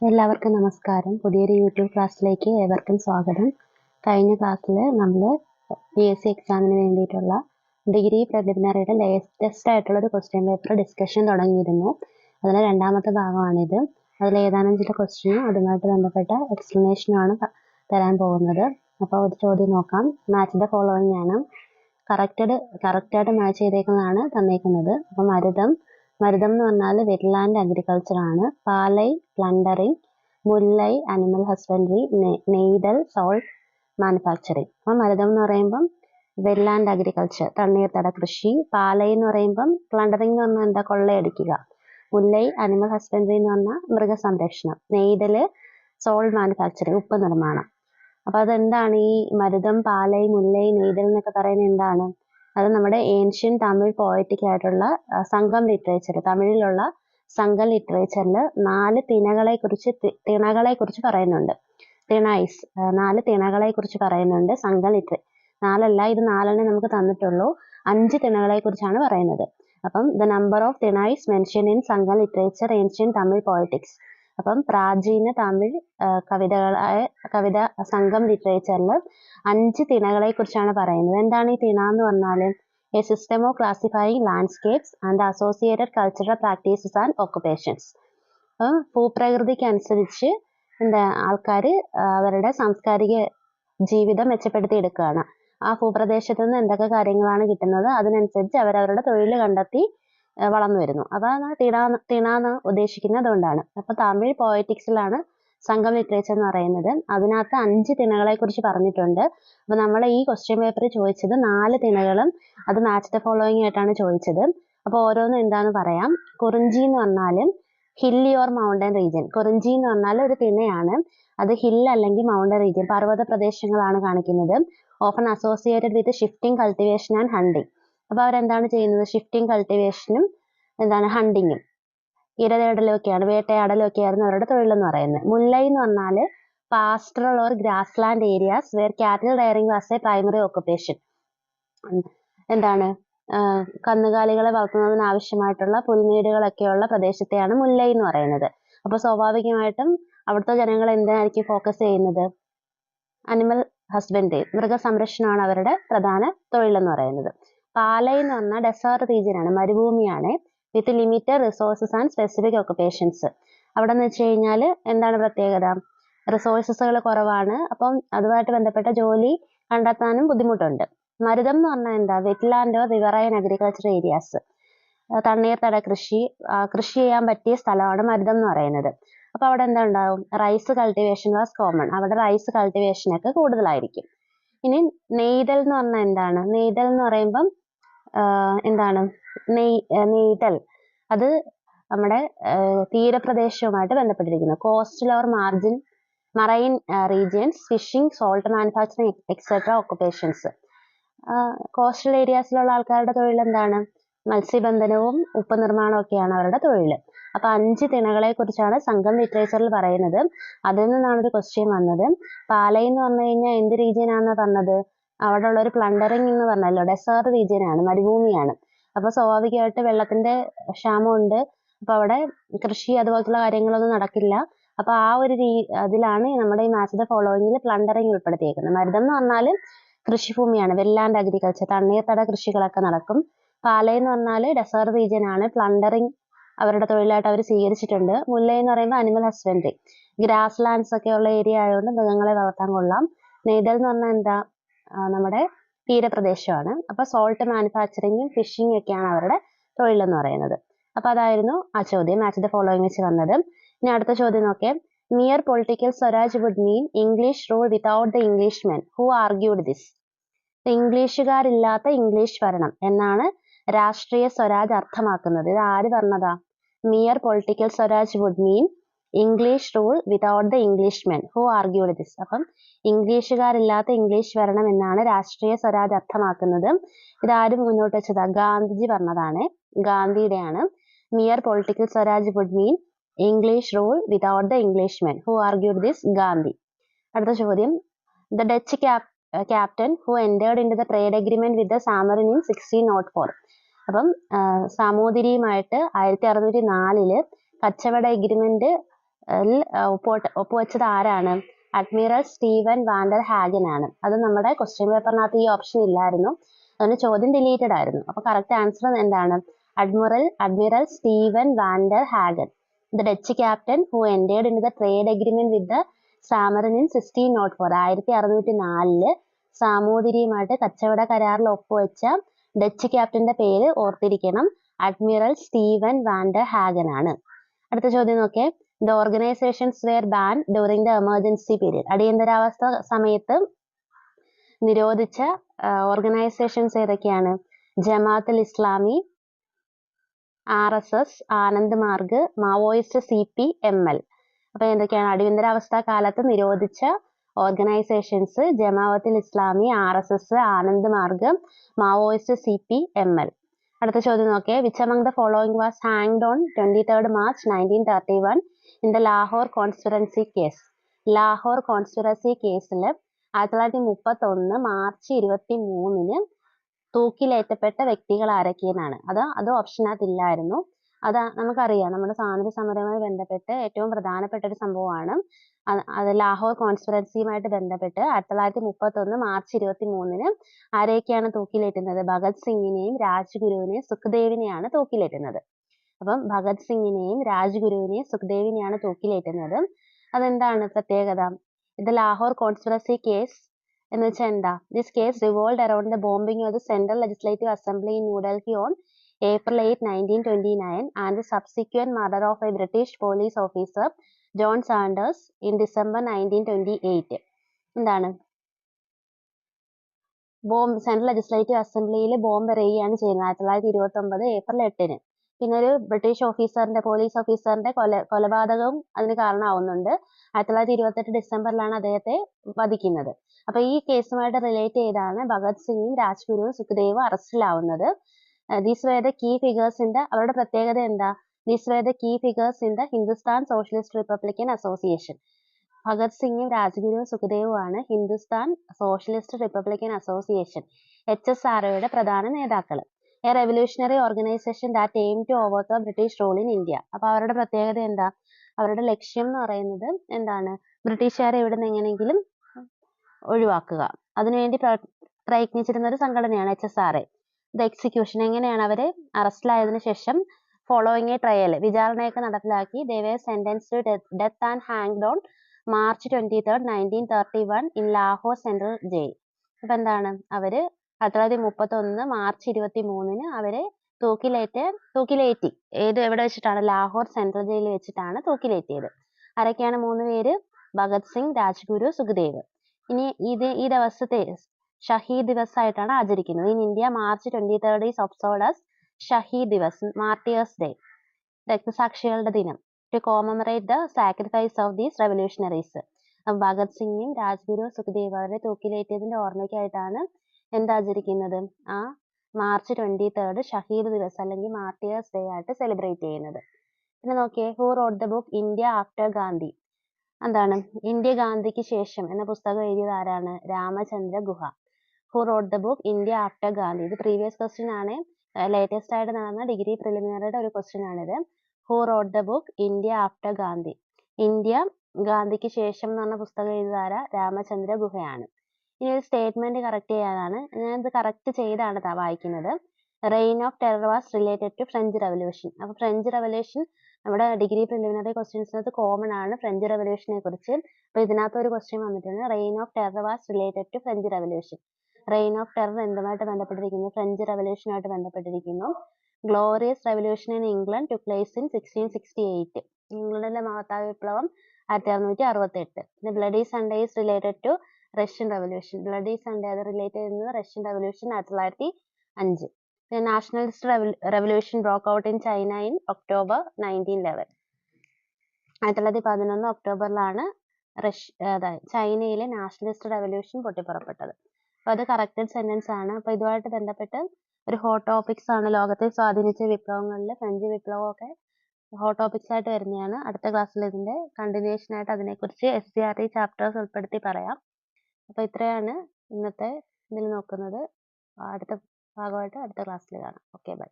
എല്ലാവർക്കും നമസ്കാരം. പുതിയൊരു യൂട്യൂബ് ക്ലാസ്സിലേക്ക് ഏവർക്കും സ്വാഗതം. കഴിഞ്ഞ ക്ലാസ്സിൽ നമ്മൾ PSC എക്സാമിന് വേണ്ടിയിട്ടുള്ള ഡിഗ്രി പ്രിലിമിനറിയുടെ ലേറ്റസ്റ്റ് ആയിട്ടുള്ളൊരു ക്വസ്റ്റ്യൻ പേപ്പർ ഡിസ്കഷൻ തുടങ്ങിയിരുന്നു. അതിലെ രണ്ടാമത്തെ ഭാഗമാണിത്. അതിൽ ഏതാനും ചില ക്വസ്റ്റ്യനും അതുമായിട്ട് ബന്ധപ്പെട്ട എക്സ്പ്ലനേഷനുമാണ് തരാൻ പോകുന്നത്. അപ്പോൾ ഒരു ചോദ്യം നോക്കാം. മാച്ച് ദ ഫോളോയിങ് ആണ്. കറക്റ്റായിട്ട് മാച്ച് ചെയ്തേക്കുന്നതാണ് തന്നേക്കുന്നത്. അപ്പോൾ മരുതം എന്ന് പറഞ്ഞാൽ വെറ്റ്ലാൻഡ് അഗ്രികൾച്ചർ ആണ്. Palai plundering, Mullai animal husbandry, Neythal salt manufacturing. അപ്പം മരുതം എന്ന് പറയുമ്പം വെറ്റ്ലാൻഡ് അഗ്രികൾച്ചർ, തണ്ണീർത്തട കൃഷി. പാലൈ എന്ന് പറയുമ്പം പ്ലണ്ടറിങ് എന്ന് പറഞ്ഞാൽ എന്താ, കൊള്ളയടിക്കുക. മുല്ലൈ അനിമൽ ഹസ്ബൻഡറി എന്ന് പറഞ്ഞാൽ മൃഗസംരക്ഷണം. നെയ്തല് സോൾട്ട് മാനുഫാക്ചറിങ്, ഉപ്പ് നിർമ്മാണം. അപ്പൊ അതെന്താണ് ഈ മരുതം, പാലൈ, മുല്ലൈ, നെയ്തൽ എന്നൊക്കെ പറയുന്നത് എന്താണ്? അത് നമ്മുടെ ഏൻഷ്യൻ തമിഴ് പോയറ്റിക് ആയിട്ടുള്ള സംഘം ലിറ്ററേച്ചർ, തമിഴിലുള്ള സംഘം ലിറ്ററേച്ചറിൽ 4 തിണകളെ കുറിച്ച് പറയുന്നുണ്ട്. തിണൈസ്, 4 തിണകളെ കുറിച്ച് പറയുന്നുണ്ട് സംഘം ലിറ്ററേച്ചർ. 4 അല്ല, ഇത് 4 നമുക്ക് തന്നിട്ടുള്ളൂ. 5 തിണകളെ കുറിച്ചാണ് പറയുന്നത്. അപ്പം the number of tinais mention in Sangam literature ancient Tamil poetics. അപ്പം പ്രാചീന തമിഴ് കവിത സംഘം ലിറ്ററേച്ചറിൽ 5 തിണകളെ കുറിച്ചാണ് പറയുന്നത്. എന്താണ് ഈ തിണ എന്ന് പറഞ്ഞാൽ? A system of classifying landscapes and associated cultural practices and occupations. ഭൂപ്രകൃതിക്ക് അനുസരിച്ച് ആൾക്കാർ അവരുടെ സാംസ്കാരിക ജീവിതം മെച്ചപ്പെടുത്തി എടുക്കുകയാണ്. ആ ഭൂപ്രദേശത്ത് നിന്ന് എന്തൊക്കെ കാര്യങ്ങളാണ് കിട്ടുന്നത്, അതിനനുസരിച്ച് അവരവരുടെ തൊഴിൽ കണ്ടെത്തി വളർന്നു വരുന്നു. അതാണ് തിണാന്ന് ഉദ്ദേശിക്കുന്നത്. കൊണ്ടാണ്. അപ്പൊ തമിഴ് പോയറ്റിക്സിലാണ് സംഘം ലിറ്ററേച്ചർ എന്ന് പറയുന്നത്. അതിനകത്ത് 5 തിണകളെ കുറിച്ച് പറഞ്ഞിട്ടുണ്ട്. അപ്പൊ നമ്മൾ ഈ ക്വസ്റ്റ്യൻ പേപ്പറിൽ ചോദിച്ചത് 4 തിണകളും അത് മാച്ച് ദ ഫോളോയിങ് ആയിട്ടാണ് ചോദിച്ചത്. അപ്പൊ ഓരോന്നും എന്താന്ന് പറയാം. കുറിഞ്ചി എന്ന് പറഞ്ഞാലും ഹില്ലി ഓർ മൗണ്ടൻ റീജിയൻ. കുറിഞ്ചി എന്ന് പറഞ്ഞാൽ ഒരു തിണയാണ്. അത് ഹിൽ അല്ലെങ്കിൽ മൗണ്ടൻ റീജിയൻ, പർവ്വത പ്രദേശങ്ങളാണ് കാണിക്കുന്നത്. Often associated with shifting cultivation and hunting. അപ്പൊ അവരെന്താണ് ചെയ്യുന്നത്? ഷിഫ്റ്റിംഗ് കൾട്ടിവേഷനും ഹണ്ടിങ്ങും, ഇരതേടലും ഒക്കെയാണ്, വേട്ടയാടലും ഒക്കെയായിരുന്നു അവരുടെ തൊഴിലെന്ന് പറയുന്നത്. മുല്ലൈ എന്ന് പറഞ്ഞാൽ pastoral or grassland areas where cattle rearing was a primary occupation. കന്നുകാലികളെ വളർത്തുന്നതിന് ആവശ്യമായിട്ടുള്ള പുൽമേടുകളൊക്കെയുള്ള പ്രദേശത്തെയാണ് മുല്ലൈ എന്ന് പറയുന്നത്. അപ്പൊ സ്വാഭാവികമായിട്ടും അവിടുത്തെ ജനങ്ങൾ എന്തായിരിക്കും ഫോക്കസ് ചെയ്യുന്നത്? അനിമൽ ഹസ്ബൻഡറി, മൃഗസംരക്ഷണമാണ് അവരുടെ പ്രധാന തൊഴിലെന്ന് പറയുന്നത്. പാലൈ എന്ന് പറഞ്ഞാൽ ഡെസേർട്ട് റീജിയൻ ആണ്, മരുഭൂമിയാണ്. With limited resources and specific occupations. അവിടെ എന്ന് വെച്ച് കഴിഞ്ഞാൽ എന്താണ് പ്രത്യേകത? റിസോഴ്സസുകൾ കുറവാണ്. അപ്പം അതുമായിട്ട് ബന്ധപ്പെട്ട ജോലി കണ്ടെത്താനും ബുദ്ധിമുട്ടുണ്ട്. മരുതം എന്ന് പറഞ്ഞാൽ എന്താ? Wetland or riverine agriculture areas, തണ്ണീർത്തട കൃഷി ചെയ്യാൻ പറ്റിയ സ്ഥലമാണ് മരുതം എന്ന് പറയുന്നത്. അപ്പൊ അവിടെ എന്താ ഉണ്ടാവും? Rice cultivation was common. അവിടെ റൈസ് കൾട്ടിവേഷൻ ഒക്കെ കൂടുതലായിരിക്കും. ഇനി നെയ്തൽ എന്ന് പറഞ്ഞാൽ എന്താണ്? നെയ്തൽ എന്ന് പറയുമ്പം നെയ്തൽ അത് നമ്മുടെ തീരപ്രദേശവുമായിട്ട് ബന്ധപ്പെട്ടിരിക്കുന്നു. Coastal or marine regions, fishing, salt manufacturing etcetera occupations. Coastal ഏരിയാസിലുള്ള ആൾക്കാരുടെ തൊഴിൽ എന്താണ്? മത്സ്യബന്ധനവും ഉപ്പ് നിർമ്മാണവും ഒക്കെയാണ് അവരുടെ തൊഴിൽ. അപ്പൊ 5 തിണകളെ കുറിച്ചാണ് സംഘം ലിറ്ററേച്ചറിൽ പറയുന്നത്. അതിൽ നിന്നാണ് ഒരു ക്വസ്റ്റ്യൻ വന്നത്. പാലൈ എന്ന് പറഞ്ഞു കഴിഞ്ഞാൽ എന്ത് റീജിയൻ ആണെന്ന് പറഞ്ഞത്? അവിടെ ഉള്ള ഒരു പ്ലണ്ടറിങ് എന്ന് പറഞ്ഞല്ലോ, ഡെസേർട്ട് റീജിയൻ ആണ്, മരുഭൂമിയാണ്. അപ്പൊ സ്വാഭാവികമായിട്ട് വെള്ളത്തിന്റെ ക്ഷാമമുണ്ട്. അപ്പൊ അവിടെ കൃഷി അതുപോലത്തുള്ള കാര്യങ്ങളൊന്നും നടക്കില്ല. അപ്പൊ ആ ഒരു അതിലാണ് നമ്മുടെ ഈ മാച്ച് ദ ഫോളോയിങ്ങിൽ പ്ലണ്ടറിങ് ഉൾപ്പെടുത്തിയേക്കുന്നത്. മരുതം എന്ന് പറഞ്ഞാൽ കൃഷിഭൂമിയാണ്, വെറ്റ്ലാൻഡ് അഗ്രികൾച്ചർ, തണ്ണീർത്തട കൃഷികളൊക്കെ നടക്കും. പാലൈ എന്ന് പറഞ്ഞാൽ ഡെസേർട്ട് റീജിയൻ ആണ്, പ്ലണ്ടറിങ് അവരുടെ തൊഴിലായിട്ട് അവർ സ്വീകരിച്ചിട്ടുണ്ട്. മുല്ലൈ എന്ന് പറയുമ്പോൾ അനിമൽ ഹസ്ബൻഡറി, ഗ്രാസ് ലാൻഡ്സ് ഒക്കെ ഉള്ള ഏരിയ ആയതുകൊണ്ട് മൃഗങ്ങളെ വളർത്താൻ കൊള്ളാം. നെയ്തൽ എന്ന് പറഞ്ഞാൽ എന്താ? നമ്മുടെ തീരപ്രദേശമാണ്. അപ്പൊ സോൾട്ട് മാനുഫാക്ചറിങ്ങും ഫിഷിംഗ് ഒക്കെയാണ് അവരുടെ തൊഴിലെന്ന് പറയുന്നത്. അപ്പൊ അതായിരുന്നു ആ ചോദ്യം മാച്ച് ദ ഫോളോയിങ് വെച്ച് വന്നത്. ഇനി അടുത്ത ചോദ്യം നോക്കേ. Mere political swaraj would mean English rule without the Englishmen who argued this. ഇംഗ്ലീഷുകാരില്ലാത്ത ഇംഗ്ലീഷ് ഭരണം എന്നാണ് രാഷ്ട്രീയ സ്വരാജ് അർത്ഥമാക്കുന്നത്. ഇത് ആര് പറഞ്ഞതാ? Mere political swaraj would mean English rule without the Englishmen who argued this. അപ്പം ഇംഗ്ലീഷുകാരില്ലാത്ത ഇംഗ്ലീഷ് ഭരണം എന്നാണ് രാഷ്ട്രീയ സ്വരാജ് അർത്ഥമാക്കുന്നത്. ഇതാരും മുന്നോട്ട് വെച്ചതാ? ഗാന്ധിജി പറഞ്ഞതാണ്, ഗാന്ധിയുടെയാണ്. Mere political swaraj would mean English rule without the Englishmen who argued this, Gandhi. അടുത്ത ചോദ്യം. The Dutch captain who entered into the trade agreement with the Samorin in 1604. അപ്പം സാമൂതിരിയുമായിട്ട് 1604 കച്ചവട എഗ്രിമെന്റ് ഒപ്പുവെച്ചത് ആരാണ്? അഡ്മിറൽ സ്റ്റീവൻ വാൻഡർ ഹാഗൻ ആണ്. അത് നമ്മുടെ ക്വസ്റ്റ്യൻ പേപ്പറിനകത്ത് ഈ ഓപ്ഷൻ ഇല്ലായിരുന്നു, അതുകൊണ്ട് ചോദ്യം ഡിലീറ്റഡ് ആയിരുന്നു. അപ്പൊ കറക്റ്റ് ആൻസർ എന്താണ്? Admiral Steven van der Hagen, the Dutch captain who entered into the trade agreement with the Zamorin in 1604. 1604 സാമൂതിരിയുമായിട്ട് കച്ചവട കരാറിൽ ഒപ്പുവെച്ച ഡച്ച് ക്യാപ്റ്റന്റെ പേര് ഓർത്തിരിക്കണം, അഡ്മിറൽ സ്റ്റീവൻ വാൻഡർ ഹാഗൻ ആണ്. അടുത്ത ചോദ്യം നോക്കേ. The organizations were banned during the emergency period. അടിയന്തരാവസ്ഥ സമയത്ത് നിരോധിച്ച ഓർഗനൈസേഷൻസ് ഏതൊക്കെയാണ്? Jamaatul Islami, RSS, Anand Marg, Maoist CPML. അപ്പൊ എന്തൊക്കെയാണ് അടിയന്തരാവസ്ഥ കാലത്ത് നിരോധിച്ച organisations? Jamaatul Islami, RSS, Anand Marg, Maoist CPML. അടുത്ത ചോദ്യം നോക്കേ. Which among the following was hanged on 23rd March 1931 in the Lahore conspiracy case? Lahore conspiracy കേസിൽ 1931 മാർച്ച് 23 തൂക്കിലേറ്റപ്പെട്ട വ്യക്തികൾ ആരൊക്കെയെന്നാണ്. അത് ഓപ്ഷനകത്ത് ഇല്ലായിരുന്നു. അത് നമുക്കറിയാം, നമ്മുടെ സ്വാതന്ത്ര്യ സമരവുമായി ബന്ധപ്പെട്ട് ഏറ്റവും പ്രധാനപ്പെട്ട ഒരു സംഭവമാണ്. അത് ലാഹോർ കോൺസ്പിറസിയുമായിട്ട് ബന്ധപ്പെട്ട് 1931 മാർച്ച് 23 ആരെയൊക്കെയാണ് തൂക്കിലേറ്റുന്നത്? ഭഗത് സിംഗിനെയും രാജ്ഗുരുവിനെയും സുഖ്ദേവിനെയാണ് തൂക്കിലേറ്റുന്നത്. അപ്പം ഭഗത് സിംഗിനെയും രാജ്ഗുരുവിനെയും സുഖ്ദേവിനെയാണ് തൂക്കിലേറ്റുന്നത്. അതെന്താണ് പ്രത്യേകത? ഇത് ലാഹോർ കോൺസ്പിറസി കേസ് എന്ന് വെച്ചാൽ എന്താ? This case revolved around the bombing of the central legislative assembly in New Delhi on April 8, 1929 and the subsequent murder of a British police officer John Sanders in December 1928. എന്താണ്? സെൻട്രൽ ലെജിസ്ലേറ്റീവ് അസംബ്ലിയിൽ bomb എറിയുകയാണ് ചെയ്യുന്നത് 1929 April 8. പിന്നെ ഒരു British police ഓഫീസറിന്റെ കൊലപാതകവും അതിന് കാരണമാവുന്നുണ്ട്. 1928 ഡിസംബറിലാണ് അദ്ദേഹത്തെ വധിക്കുന്നത്. അപ്പൊ ഈ കേസുമായിട്ട് relate ചെയ്താണ് ഭഗത് സിംഗും രാജ്ഗുരുവും സുഖ്ദേവും അറസ്റ്റിലാവുന്നത്. These were the key figures in the, അവരുടെ പ്രത്യേകത എന്താ? These were the key figures in the Hindustan socialist republican association. Bhagat സിംഗും രാജ്ഗുരുവും സുഖ്ദേവുമാണ് ഹിന്ദുസ്ഥാൻ സോഷ്യലിസ്റ്റ് റിപ്പബ്ലിക്കൻ അസോസിയേഷൻ HSROയുടെ പ്രധാന നേതാക്കൾ. A revolutionary organisation that aim to overcome British rule in India. അപ്പൊ അവരുടെ പ്രത്യേകത എന്താ? അവരുടെ ലക്ഷ്യം എന്ന് പറയുന്നത് എന്താണ്? ബ്രിട്ടീഷുകാരെ ഇവിടെ നിന്ന് എങ്ങനെയെങ്കിലും ഒഴിവാക്കുക. അതിനുവേണ്ടി പ്രയത്നിച്ചിരുന്ന ഒരു സംഘടനയാണ് HSRA. ദ എക്സിക്യൂഷൻ, എങ്ങനെയാണ് അവര് അറസ്റ്റിലായതിനു ശേഷം ഫോളോയിങ് എ ട്രയൽ, വിചാരണയൊക്കെ നടപ്പിലാക്കി. They were sentenced to death and hanged on March 23, 1931 in Lahore central jail. അപ്പൊ എന്താണ്? അവര് 1931 മാർച്ച് 23 അവരെ തൂക്കിലേറ്റി. എവിടെ വെച്ചിട്ടാണ്? ലാഹോർ സെൻട്രൽ ജയിലിൽ വെച്ചിട്ടാണ് തൂക്കിലേറ്റിയത്. ആരൊക്കെയാണ്? 3 പേര്, ഭഗത് സിംഗ്, രാജ്ഗുരു, സുഖ്ദേവ്. ഇനി ഈ ദിവസത്തെ ഷഹീദ് ദിവസ് ആയിട്ടാണ് ആചരിക്കുന്നത്. In India March 23 is observed as Shaheed Diwas, martyrs day, രക്തസാക്ഷികളുടെ ദിനം, to commemorate the sacrifice of these revolutionaries. Bhagat സിംഗും രാജ്ഗുരു സുഖ്ദേവ് അവരെ തൂക്കിലേറ്റിയതിന്റെ ഓർമ്മയ്ക്കായിട്ടാണ് എന്താചരിക്കുന്നത്? മാർച്ച് 23 ഷഹീദ് ദിവസ് അല്ലെങ്കിൽ മാർട്ടിയേഴ്സ് ഡേ ആയിട്ട് സെലിബ്രേറ്റ് ചെയ്യുന്നത്. പിന്നെ നോക്കിയേ, who wrote the book India after Gandhi? എന്താണ്? ഇന്ത്യ ഗാന്ധിക്ക് ശേഷം എന്ന പുസ്തകം എഴുതിയത് ആരാണ്? രാമചന്ദ്ര ഗുഹ. Who wrote the book India after Gandhi? ഇത് പ്രീവിയസ് ക്വസ്റ്റ്യൻ ആണ്, ലേറ്റസ്റ്റ് ആയിട്ട് നടന്ന ഡിഗ്രി പ്രിലിമിനറിയുടെ ഒരു ക്വസ്റ്റ്യൻ ആണിത്. Who wrote the book India after Gandhi? India ഗാന്ധിക്ക് ശേഷം എന്ന് പറഞ്ഞ പുസ്തകം എഴുതാര രാമചന്ദ്ര ഗുഹയാണ്. ഇനി ഒരു സ്റ്റേറ്റ്മെന്റ് കറക്റ്റ് ചെയ്യാനാണ്. ഞാനിത് കറക്റ്റ് ചെയ്താണ് വായിക്കുന്നത്. Reign of terror was related to French revolution. അപ്പൊ ഫ്രഞ്ച് റവല്യൂഷൻ നമ്മുടെ ഡിഗ്രി പ്രിലിമിനറി ക്വസ്റ്റ്യൻസിനകത്ത് കോമൺ ആണ് ഫ്രഞ്ച് റവല്യൂഷനെ കുറിച്ച്. അപ്പൊ ഇതിനകത്ത് ഒരു ക്വസ്റ്റ്യൻ വന്നിട്ടുണ്ട്, reign of terror was related to French revolution. Reign of terror എന്തുമായിട്ട് ബന്ധപ്പെട്ടിരിക്കുന്നു? ഫ്രഞ്ച് റവല്യൂഷനുമായിട്ട് ബന്ധപ്പെട്ടിരിക്കുന്നു. Glorious revolution in England took place in 1668. ഇംഗ്ലണ്ടിലെ മഹത്തായ വിപ്ലവം 1668. പിന്നെ bloody Sunday is related to Russian revolution. Bloody Sunday അത് റിലേറ്റ് ചെയ്യുന്നത് റഷ്യൻ റവല്യൂഷൻ 1905. പിന്നെ nationalist revolution broke out in China in October 1911. 1911 ഒക്ടോബറിലാണ് ചൈനയിലെ നാഷണലിസ്റ്റ് റവല്യൂഷൻ പൊട്ടിപ്പുറപ്പെട്ടത്. അപ്പൊ അത് കറക്റ്റഡ് സെന്റൻസ് ആണ്. അപ്പൊ ഇതുമായിട്ട് ബന്ധപ്പെട്ട് ഒരു ഹോട്ട് ടോപ്പിക്സ് ആണ് ലോകത്തെ സ്വാധീനിച്ച വിപ്ലവങ്ങളിൽ ഫ്രഞ്ച് വിപ്ലവമൊക്കെ ഹോട്ട് ടോപ്പിക്സ് ആയിട്ട് വരുന്നതാണ്. അടുത്ത ക്ലാസ്സിൽ ഇതിന്റെ കണ്ടിന്യൂഷൻ ആയിട്ട് അതിനെക്കുറിച്ച് SCRT ചാപ്റ്റേഴ്സ് ഉൾപ്പെടുത്തി പറയാം. അപ്പൊ ഇത്രയാണ് ഇന്നത്തെ ഇതിൽ നോക്കുന്നത്. അടുത്ത ഭാഗമായിട്ട് അടുത്ത ക്ലാസ്സിൽ കാണാം. Okay, by.